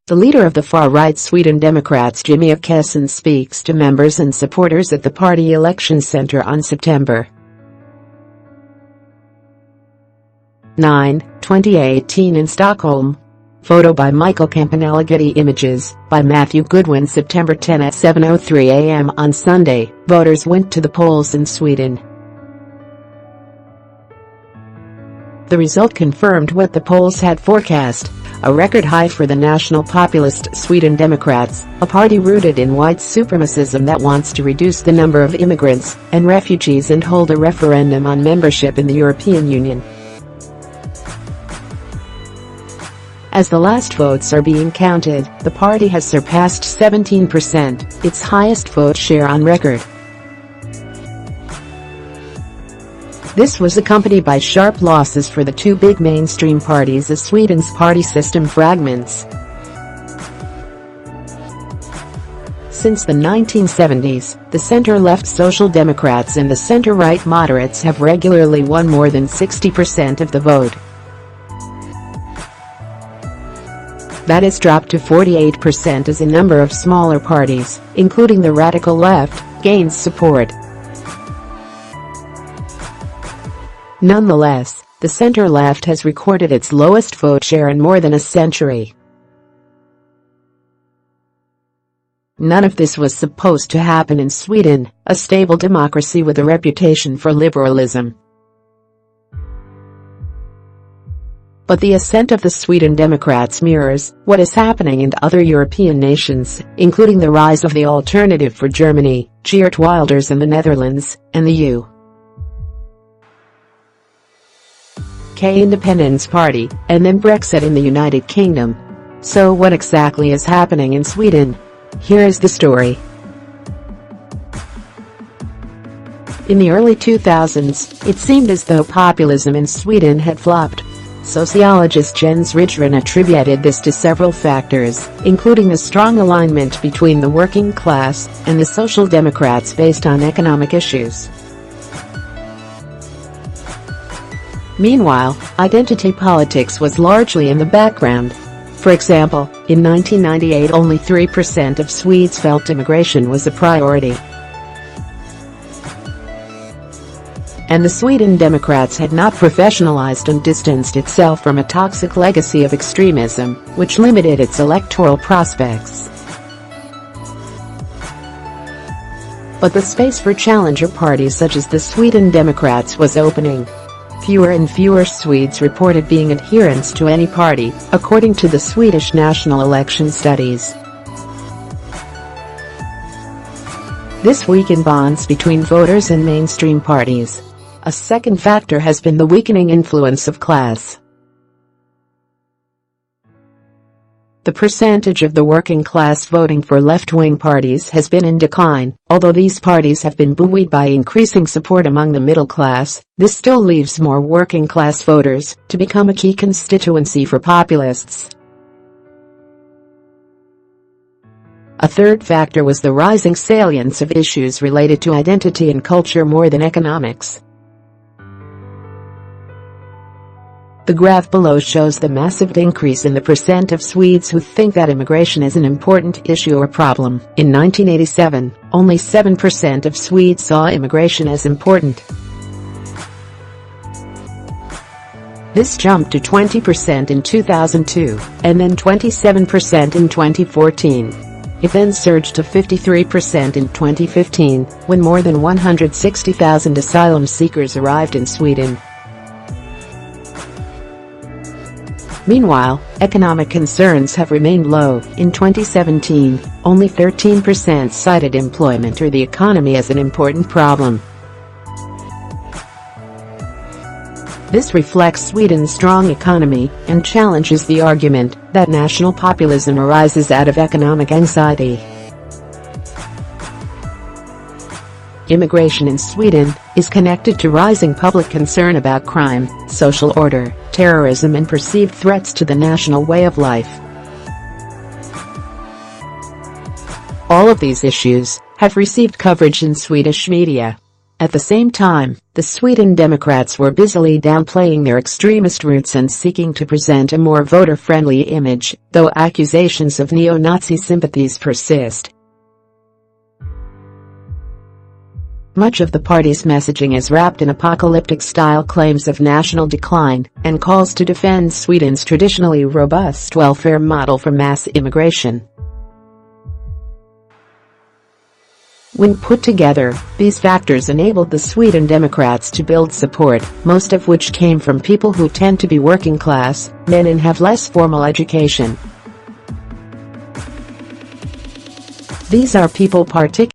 The leader of the far-right Sweden Democrats, Jimmy Åkesson, speaks to members and supporters at the party election center on September 9, 2018 in Stockholm. Photo by Michael Campanella. Getty Images by Matthew Goodwin. September 10 at 7:03 a.m. on Sunday, voters went to the polls in Sweden. The result confirmed what the polls had forecast: a record high for the national populist Sweden Democrats, a party rooted in white supremacism that wants to reduce the number of immigrants and refugees and hold a referendum on membership in the European Union. As the last votes are being counted, the party has surpassed 17%, its highest vote share on record. This was accompanied by sharp losses for the two big mainstream parties as Sweden's party system fragments. Since the 1970s, the center-left Social Democrats and the center-right moderates have regularly won more than 60% of the vote. That has dropped to 48% as a number of smaller parties, including the radical left, gains support. Nonetheless, the center-left has recorded its lowest vote share in more than a century. None of this was supposed to happen in Sweden, a stable democracy with a reputation for liberalism. But the ascent of the Sweden Democrats mirrors what is happening in other European nations, including the rise of the Alternative for Germany, Geert Wilders in the Netherlands, and the UK Independence Party, and then Brexit in the United Kingdom. So what exactly is happening in Sweden? Here is the story. In the early 2000s, it seemed as though populism in Sweden had flopped. Sociologist Jens Rydgren attributed this to several factors, including the strong alignment between the working class and the Social Democrats based on economic issues. Meanwhile, identity politics was largely in the background. For example, in 1998 only 3% of Swedes felt immigration was a priority. And the Sweden Democrats had not professionalized and distanced itself from a toxic legacy of extremism, which limited its electoral prospects. But the space for challenger parties such as the Sweden Democrats was opening. Fewer and fewer Swedes reported being adherents to any party, according to the Swedish National Election Studies. This weakened bonds between voters and mainstream parties. A second factor has been the weakening influence of class. The percentage of the working class voting for left-wing parties has been in decline. Although these parties have been buoyed by increasing support among the middle class, this still leaves more working-class voters to become a key constituency for populists. A third factor was the rising salience of issues related to identity and culture more than economics. The graph below shows the massive increase in the percent of Swedes who think that immigration is an important issue or problem. In 1987, only 7% of Swedes saw immigration as important. This jumped to 20% in 2002, and then 27% in 2014. It then surged to 53% in 2015, when more than 160,000 asylum seekers arrived in Sweden. Meanwhile, economic concerns have remained low. In 2017, only 13% cited employment or the economy as an important problem. This reflects Sweden's strong economy and challenges the argument that national populism arises out of economic anxiety. Immigration in Sweden is connected to rising public concern about crime, social order, terrorism and perceived threats to the national way of life. All of these issues have received coverage in Swedish media. At the same time, the Sweden Democrats were busily downplaying their extremist roots and seeking to present a more voter-friendly image, though accusations of neo-Nazi sympathies persist. Much of the party's messaging is wrapped in apocalyptic-style claims of national decline and calls to defend Sweden's traditionally robust welfare model for mass immigration. When put together, these factors enabled the Sweden Democrats to build support, most of which came from people who tend to be working class, men and have less formal education. These are people particularly